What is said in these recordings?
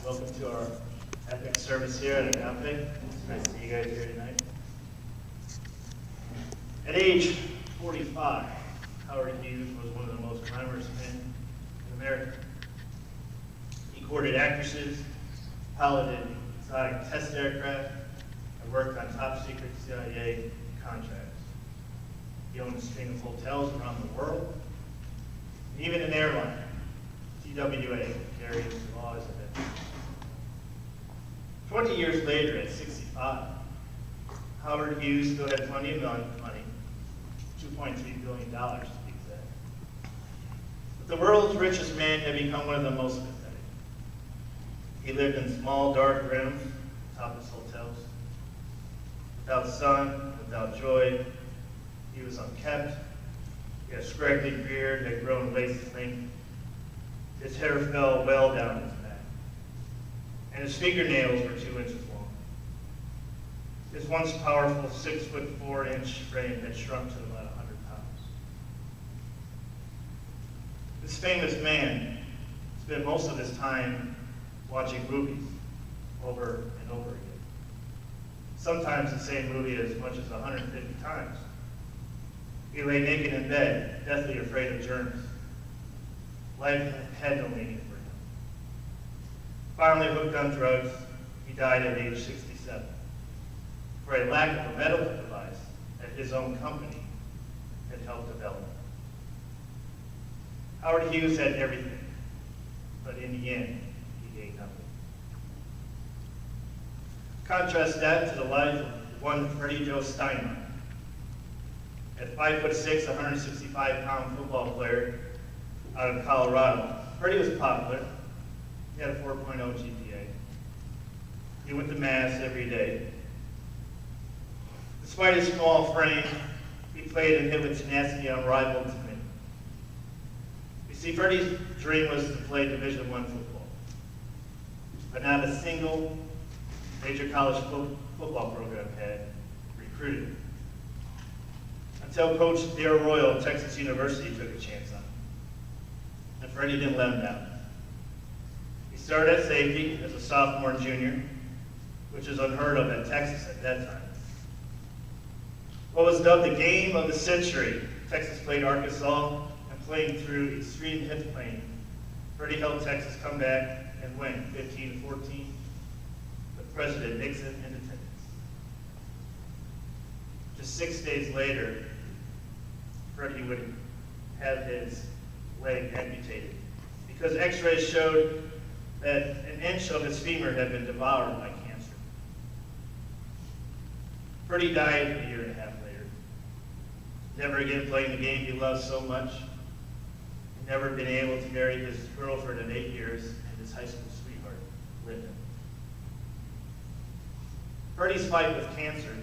Welcome to our epic service here at Agape. It's nice to see you guys here tonight. At age 45, Howard Hughes was one of the most glamorous men in America. He courted actresses, piloted exotic test aircraft, and worked on top secret CIA contracts. He owned a string of hotels around the world, and even an airline, TWA, carries the laws of it. 20 years later, at 65, Howard Hughes still had plenty of money, $2.3 billion to be exact. But the world's richest man had become one of the most pathetic. He lived in small, dark rooms, topless hotels, without sun, without joy. He was unkempt. He had a scraggly beard that had grown waist length. His hair fell well down his back, and his fingernails were 2 inches long. His once powerful 6'4" frame had shrunk to about 100 pounds. This famous man spent most of his time watching movies over and over again. Sometimes the same movie as much as 150 times. He lay naked in bed, deathly afraid of germs. Life had no meaning for him. Finally hooked on drugs, he died at age 67 for a lack of a medical device that his own company had helped develop. Howard Hughes had everything, but in the end, he gained nothing. Contrast that to the life of one Freddie Joe Steinmeier. At 5'6", 165-pound football player out of Colorado, Freddie was popular. He had a 4.0 GPA. He went to Mass every day. Despite his small frame, he played and hit with tenacity unrivaled to me. You see, Freddie's dream was to play Division I football, but not a single major college football program had recruited him. Until Coach Dare Royal of Texas University took a chance on him. And Freddie didn't let him down. He started at safety as a sophomore and junior, which is unheard of at Texas at that time. What was dubbed the game of the century, Texas played Arkansas, and playing through extreme hip pain, Freddie helped Texas come back and win 15-14 with President Nixon in attendance. Just 6 days later, Freddie would have his leg amputated because x-rays showed that an inch of his femur had been devoured by cancer. Freddie died a year and a half later, never again playing the game he loved so much, and never been able to marry his girlfriend of 8 years and his high school sweetheart, Linda. Freddie's fight with cancer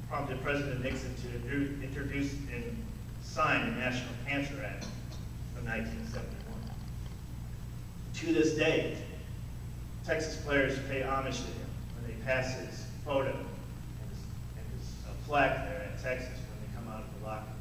prompted President Nixon to introduce and sign the National Cancer Act of 1971. To this day, Texas players pay homage to him when they pass his photo and his plaque there at Texas when they come out of the locker room.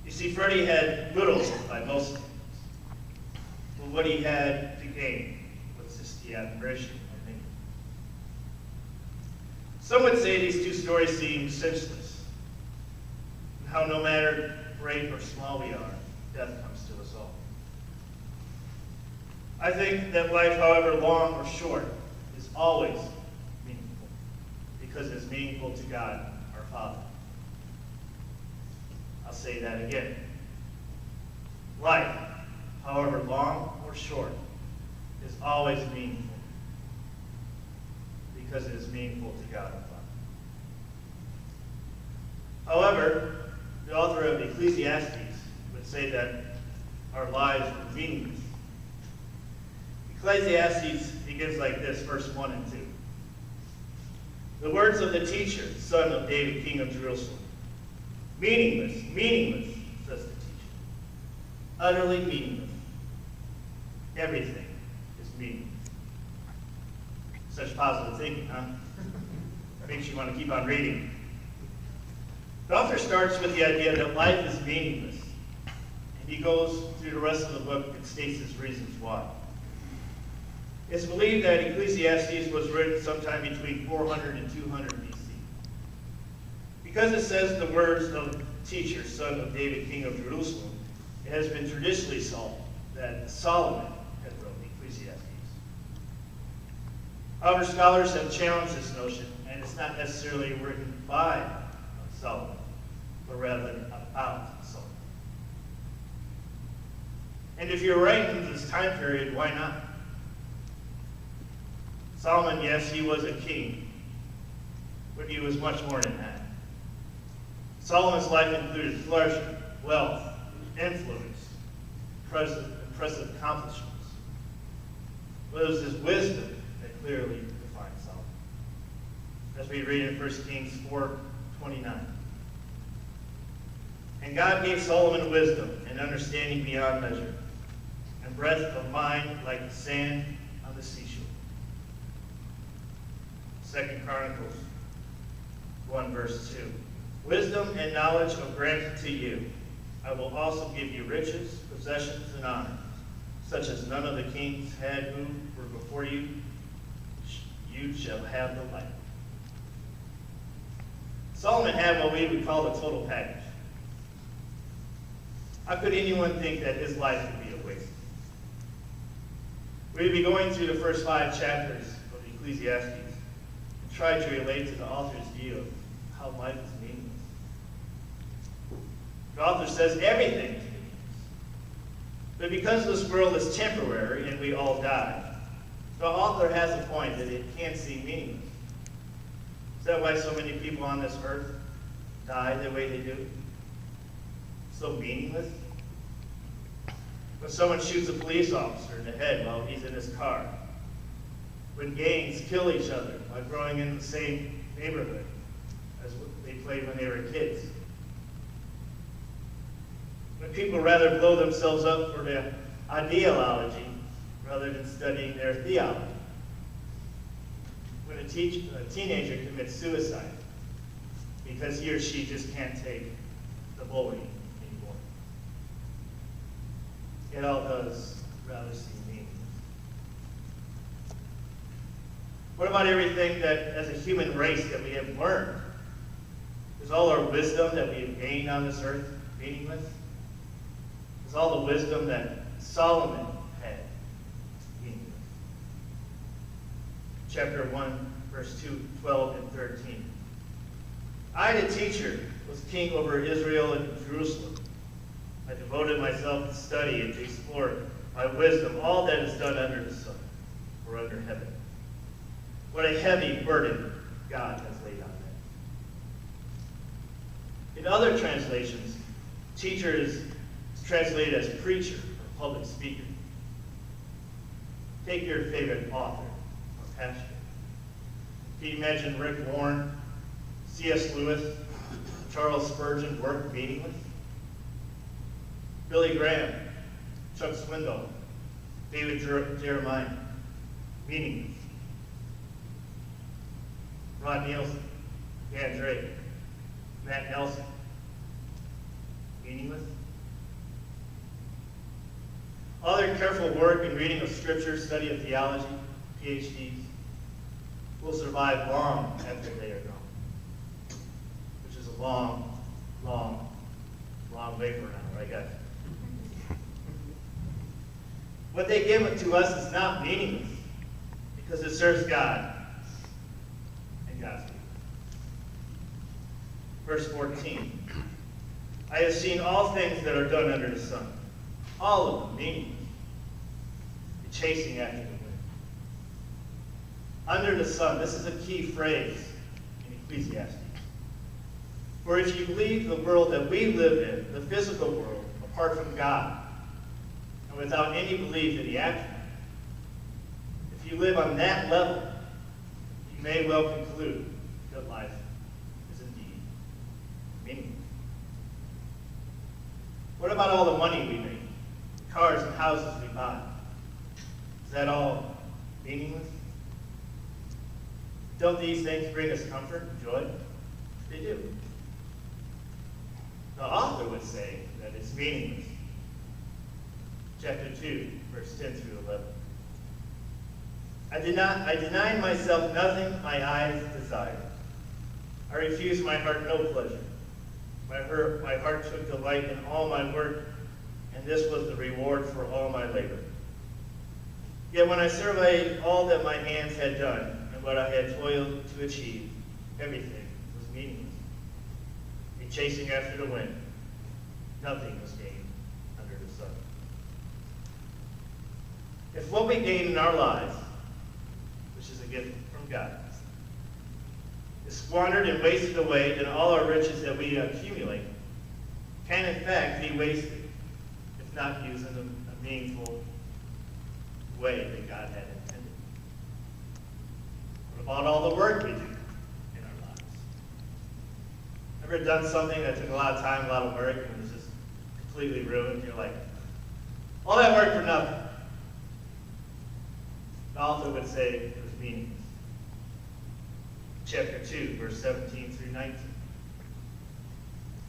You see, Freddie had little by most things, but what he had to gain was just the admiration of many. Some would say these two stories seem senseless, and how no matter great or small we are, death comes to us all. I think that life, however long or short, is always meaningful, because it's meaningful to God, our Father. I'll say that again. Life, however long or short, is always meaningful, because it is meaningful to God, our Father. However, the author of Ecclesiastes would say that our lives are meaningless. Ecclesiastes begins like this, verse 1 and 2. The words of the teacher, son of David, king of Jerusalem. Meaningless, meaningless, says the teacher. Utterly meaningless. Everything is meaningless. Such positive thinking, huh? Makes you want to keep on reading. The author starts with the idea that life is meaningless, and he goes through the rest of the book and states his reasons why. It's believed that Ecclesiastes was written sometime between 400 and 200 BC. Because it says the words of teacher, son of David, king of Jerusalem, it has been traditionally thought that Solomon had wrote Ecclesiastes. However, scholars have challenged this notion, and it's not necessarily written by Solomon, but rather about Solomon. And if you're writing in this time period, why not? Solomon, yes, he was a king, but he was much more than that. Solomon's life included pleasure, wealth, influence, impressive accomplishments. But it was his wisdom that clearly defined Solomon. As we read in 1 Kings 4:29. And God gave Solomon wisdom and understanding beyond measure, and breadth of mind like the sand on the seashore. 2 Chronicles 1 verse 2. Wisdom and knowledge are granted to you. I will also give you riches, possessions, and honor, such as none of the kings had who were before you. You shall have the like. Solomon had what we would call the total package. How could anyone think that his life would be a waste? We'd be going through the first 5 chapters of Ecclesiastes and try to relate to the author's view of how life is meaningless. The author says everything is meaningless. But because this world is temporary and we all die, the author has a point that it can seem meaningless. Is that why so many people on this earth die the way they do? So meaningless? When someone shoots a police officer in the head while he's in his car. When gangs kill each other by growing in the same neighborhood as they played when they were kids. When people rather blow themselves up for their ideology rather than studying their theology. When a teenager commits suicide because he or she just can't take the bullying anymore. It all does rather seem meaningless. What about everything that, as a human race, that we have learned? Is all our wisdom that we have gained on this earth meaningless? Is all the wisdom that Solomon had meaningless? Chapter 1, verse 2, 12 and 13. I, the teacher, was king over Israel and Jerusalem. I devoted myself to study and to explore by wisdom all that is done under the sun, or under heaven. What a heavy burden God has laid on them. In other translations, teacher is translated as preacher or public speaker. Take your favorite author or pastor. Can you imagine Rick Warren, C.S. Lewis, Charles Spurgeon work meaningless? Billy Graham, Chuck Swindoll, David Jeremiah, meaningless. Rod Nielsen, Dan Drake, Matt Nelson, meaningless. All their careful work and reading of scripture, study of theology, PhDs, will survive long after they are gone. Which is a long, long, long way from now, right guys? What they give to us is not meaningless because it serves God and God's people. Verse 14. I have seen all things that are done under the sun, all of them meaningless, chasing after the wind. Under the sun, this is a key phrase in Ecclesiastes. For if you leave the world that we live in, the physical world, apart from God, and without any belief in the afterlife, if you live on that level, you may well conclude that life is indeed meaningless. What about all the money we make, the cars and houses we buy? Is that all meaningless? Don't these things bring us comfort and joy? They do. The author would say that it's meaningless. Chapter 2, verse 10 through 11. I denied myself nothing my eyes desired. I refused my heart no pleasure. My heart took delight in all my work, and this was the reward for all my labor. Yet when I surveyed all that my hands had done, and what I had toiled to achieve, everything was meaningless. In chasing after the wind, nothing was gained under the sun. If what we gain in our lives, which is a gift from God, is squandered and wasted away, then all our riches that we accumulate can in fact be wasted if not used in a meaningful way that God had intended. What about all the work we do in our lives? Ever done something that took a lot of time, a lot of work, and was just completely ruined? You're like, all that work for nothing. The author would say it was meaningless. Chapter 2, verse 17 through 19.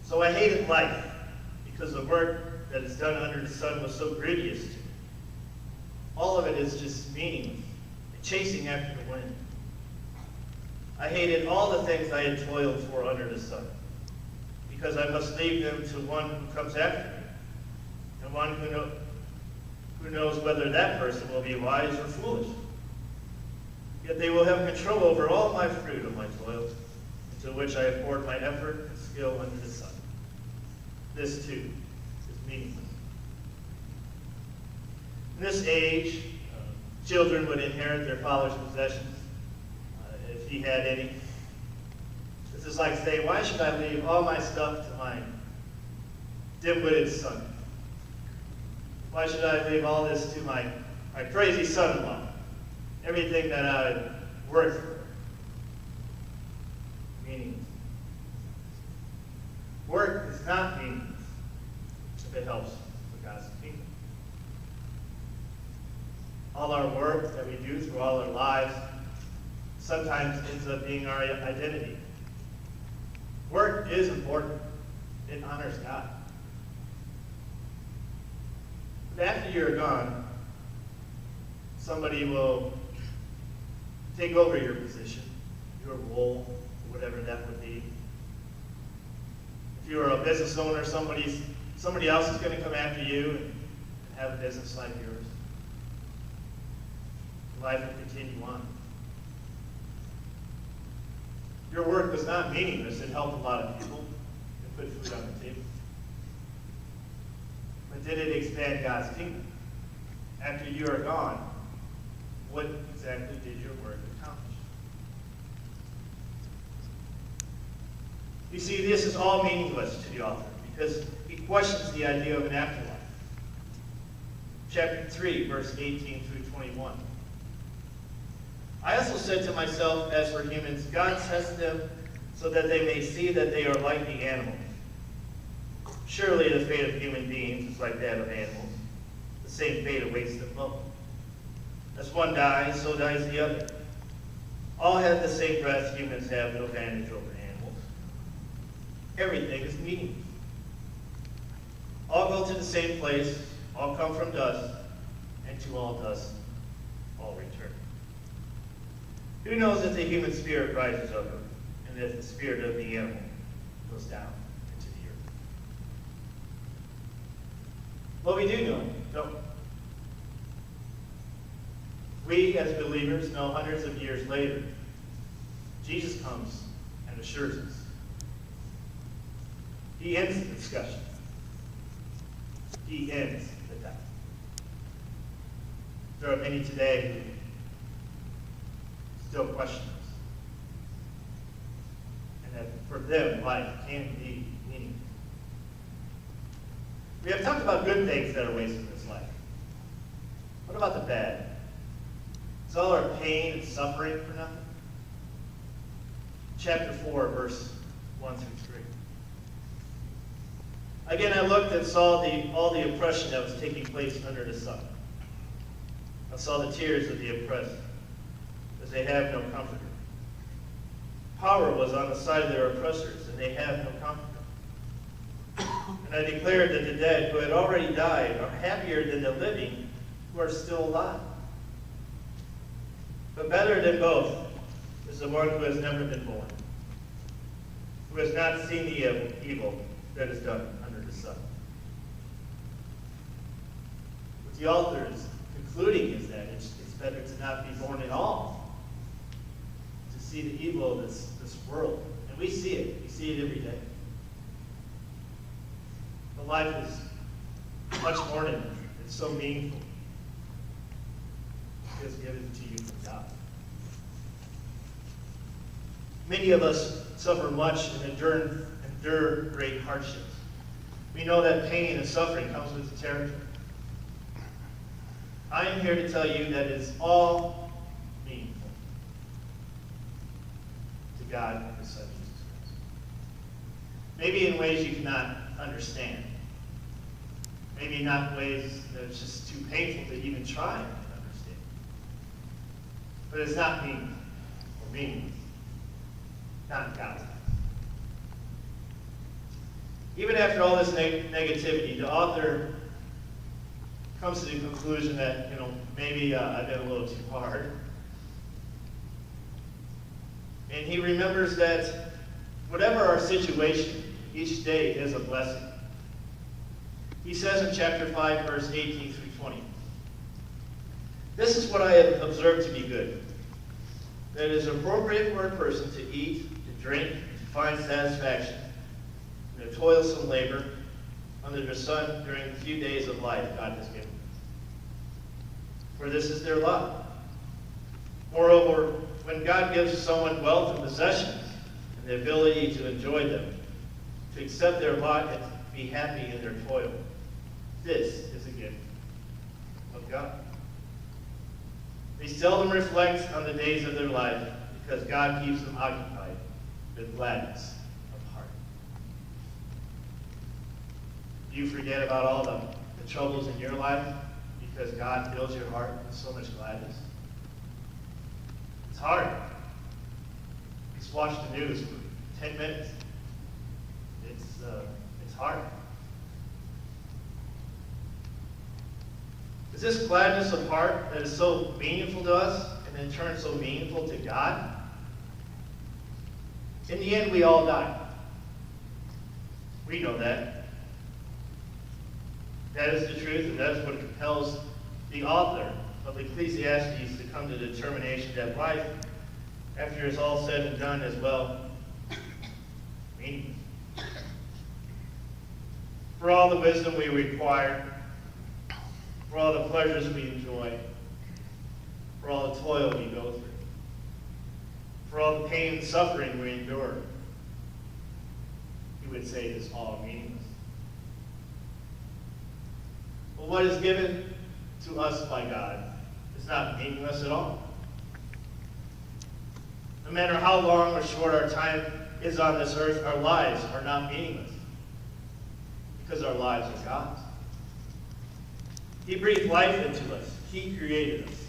So I hated life, because the work that is done under the sun was so grievous to me. All of it is just meaningless, and chasing after the wind. I hated all the things I had toiled for under the sun, because I must leave them to one who comes after me, and one who knows whether that person will be wise or foolish. Yet they will have control over all my fruit of my toil, into which I have poured my effort and skill under the sun. This, too, is meaningless. In this age, children would inherit their father's possessions, if he had any. This is like saying, why should I leave all my stuff to my dim-witted son? Why should I leave all this to my crazy son-in-law? Everything that I worked for. Meaningless. Work is not meaningless if it helps for God's kingdom. All our work that we do through all our lives sometimes ends up being our identity. Work is important. It honors God. But after you're gone, somebody will take over your position, your role, whatever that would be. If you're a business owner, somebody else is going to come after you and have a business like yours. Life will continue on. Your work was not meaningless. It helped a lot of people. It put food on the table. But did it expand God's kingdom? After you are gone, what exactly did your work accomplish? You see, this is all meaningless to the author because he questions the idea of an afterlife. Chapter 3, verse 18 through 21. I also said to myself, as for humans, God tests them so that they may see that they are like the animals. Surely the fate of human beings is like that of animals. The same fate awaits them both. As one dies, so dies the other. All have the same breath humans have, no advantage over animals. Everything is meaningless. All go to the same place, all come from dust, and to all dust all return. Who knows if the human spirit rises up, and if the spirit of the animal goes down into the earth? Well, we do know, don't we? We, as believers, know hundreds of years later, Jesus comes and assures us. He ends the discussion. He ends the doubt. There are many today who still question us. And that for them, life can be meaningful. We have talked about good things that are wasted in this life. What about the bad? Is all our pain and suffering for nothing? Chapter 4, verse 1 through 3. Again, I looked and saw all the oppression that was taking place under the sun. I saw the tears of the oppressed, as they have no comforter. Power was on the side of their oppressors, and they have no comforter. And I declared that the dead who had already died are happier than the living who are still alive. But better than both is the one who has never been born, who has not seen the evil that is done under the sun. What the author is concluding is that it's better to not be born at all, to see the evil of this world. And we see it. We see it every day. But life is much more than that. It's so meaningful. It is given to you from God. Many of us suffer much and endure great hardships. We know that pain and suffering comes with the territory. I am here to tell you that it is all meaningful to God and His Son, Jesus Christ. Maybe in ways you cannot understand. Maybe not in ways that it's just too painful to even try and understand. But it's not meaningful or meaningless. Not in God's eyes. Even after all this negativity, the author comes to the conclusion that, maybe I've been a little too hard. And he remembers that whatever our situation, each day is a blessing. He says in chapter 5, verse 18 through 20, "This is what I have observed to be good, that it is appropriate for a person to eat, to drink, and to find satisfaction in the toilsome labor under the sun during the few days of life God has given. For this is their lot. Moreover, when God gives someone wealth and possessions and the ability to enjoy them, to accept their lot and be happy in their toil, this is a gift of God. They seldom reflect on the days of their life because God keeps them occupied with gladness of heart." Do you forget about all the troubles in your life because God fills your heart with so much gladness? It's hard. Just watch the news for 10 minutes. It's hard. Is this gladness of heart that is so meaningful to us and in turn so meaningful to God? In the end, we all die. We know that. That is the truth, and that is what compels the author of Ecclesiastes to come to the determination that life, after it's all said and done, is, meaningless. For all the wisdom we require, for all the pleasures we enjoy, for all the toil we go through, for all the pain and suffering we endure, he would say it's all meaningless. But what is given to us by God is not meaningless at all. No matter how long or short our time is on this earth, our lives are not meaningless because our lives are God's. He breathed life into us. He created us.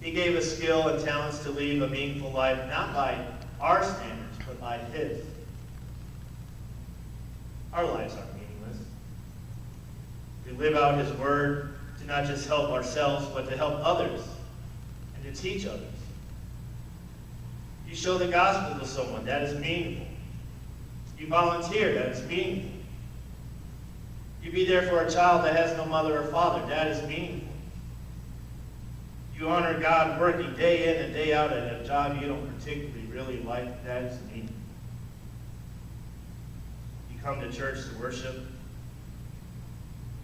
He gave us skill and talents to lead a meaningful life, not by our standards, but by His. Our lives aren't meaningless. We live out His word to not just help ourselves, but to help others and to teach others. You show the gospel to someone, that is meaningful. You volunteer, that is meaningful. You be there for a child that has no mother or father, that is meaningful. You honor God working day in and day out at a job you don't particularly really like, that is meaningful. You come to church to worship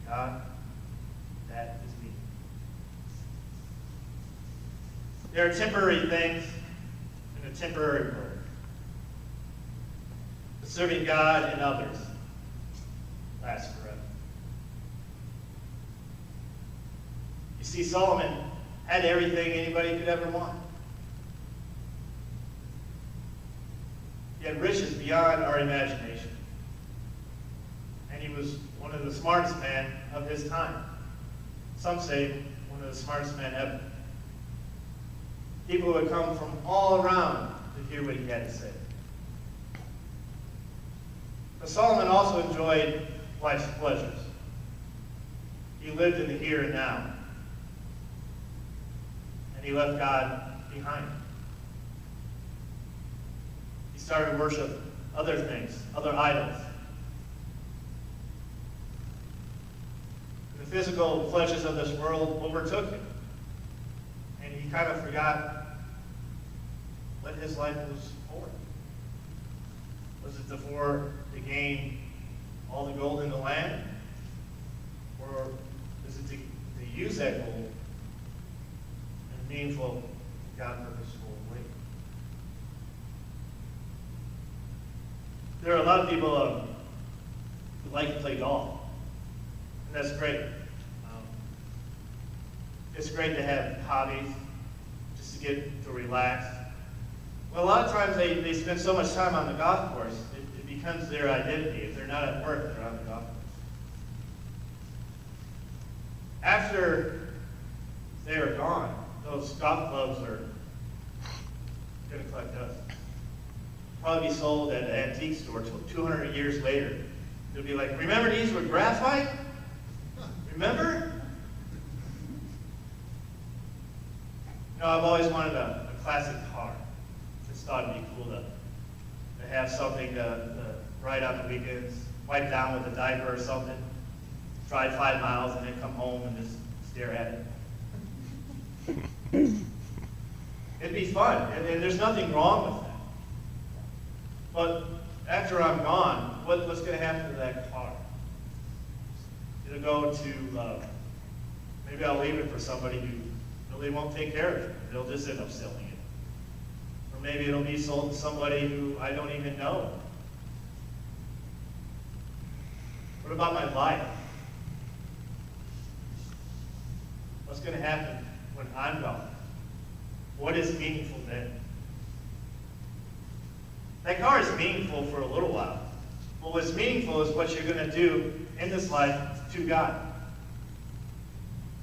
God, that is meaningful. There are temporary things and a temporary word. But serving God and others lasts forever. You see, Solomon had everything anybody could ever want. He had riches beyond our imagination. And he was one of the smartest men of his time. Some say one of the smartest men ever. People would come from all around to hear what he had to say. But Solomon also enjoyed life's pleasures. He lived in the here and now. and he left God behind. He started to worship other things, other idols. The physical pleasures of this world overtook him, and he kind of forgot what his life was for. Was it to gain all the gold in the land? Or is it to use that gold in a meaningful, God-purposeful way? There are a lot of people who like to play golf, and that's great. It's great to have hobbies, just to get to relax. Well, a lot of times they spend so much time on the golf course, it becomes their identity. If they're not at work, they're on the golf course. After they are gone, those golf clubs are going to collect dust. Probably be sold at an antique store 200 years later. They'll be like, remember these were graphite? Remember? You know, I've always wanted a classic car. Just thought it'd be cool to have something to ride on the weekends, wipe down with a diaper or something, drive 5 miles, and then come home and just stare at it. It'd be fun, and there's nothing wrong with that. But after I'm gone, what's going to happen to that car? It'll go to, maybe I'll leave it for somebody who really won't take care of it. They'll just end up selling it. Or maybe it'll be sold to somebody who I don't even know. What about my life? What's going to happen when I'm gone? What is meaningful then? That car is meaningful for a little while. But what's meaningful is what you're going to do in this life to God,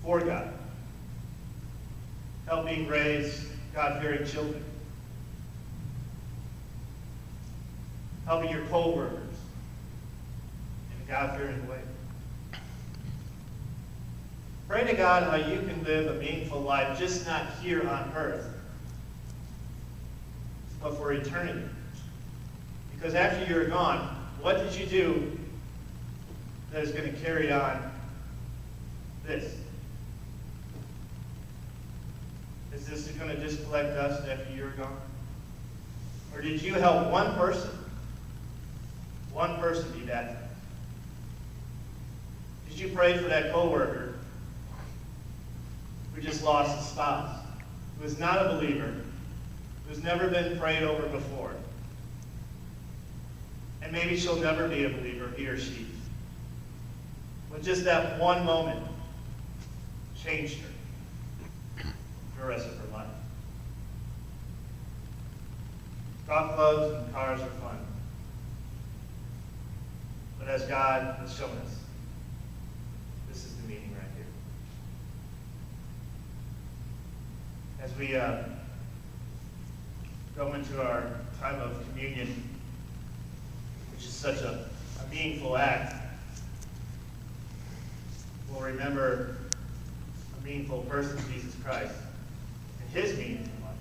for God. Helping raise God-fearing children. Helping your co-workers in a God-fearing way. Pray to God how you can live a meaningful life, just not here on earth, but for eternity. Because after you're gone, what did you do that is going to carry on this? Is this going to just collect dust after you're gone? Or did you help one person be baptized? Did you pray for that coworker who just lost a spouse, who is not a believer, who's never been prayed over before? And maybe she'll never be a believer, he or she. But just that one moment changed her for the rest of her life. Golf clubs and cars are fun. But as God has shown us, this is the meaning right here. As we go into our time of communion, which is such a meaningful act, we'll remember a meaningful person, Jesus Christ, and his meaningful life.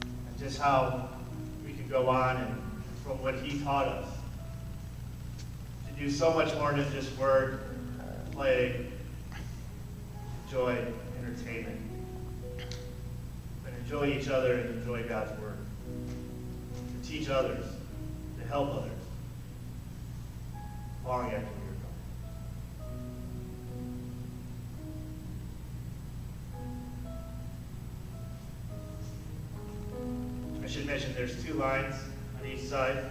And just how we can go on and from what he taught us to do so much more than just work, play, enjoy entertainment, but enjoy each other and enjoy God's word. To teach others, to help others, long after you're gone. I should mention there's 2 lines on each side.